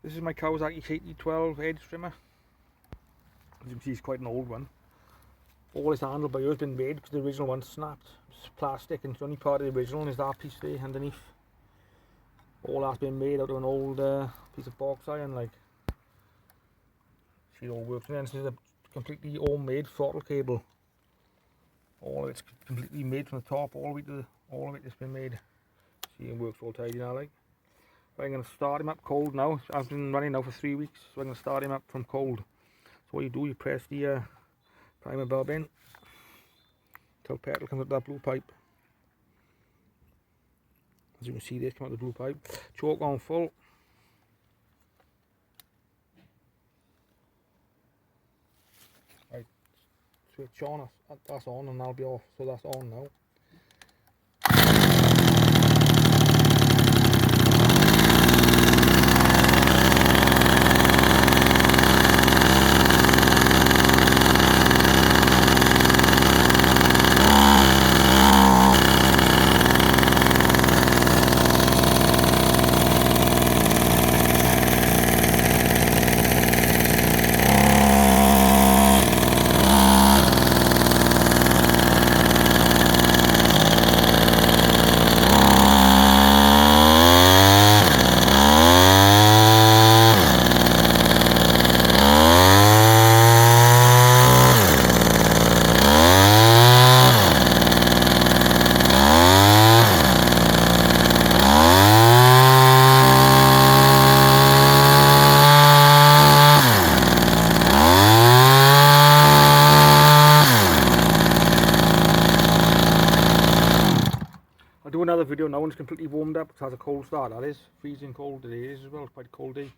This is my Kawasaki kt12 hedge trimmer. As you can see, it's quite an old one. All this handlebar here has been made because the original one snapped. It's plastic, and it's only part of the original is that piece there underneath. All that's been made out of an old piece of box iron, like. See, it all works. And then this is a completely homemade throttle cable. All of it's completely made from the top all the way to all of it has been made. See, it works all tidy now, like. But I'm going to start him up cold now. I've been running now for 3 weeks, so I'm going to start him up from cold. So what you do, you press the primer bulb in until petrol comes up that blue pipe. As you can see, this come out the blue pipe. Choke on full. Right, switch on. That's on, and that'll be off. So that's on now. I'll do another video now when it's completely warmed up. It has a cold start, that is. Freezing cold today is as well, it's quite a cold day.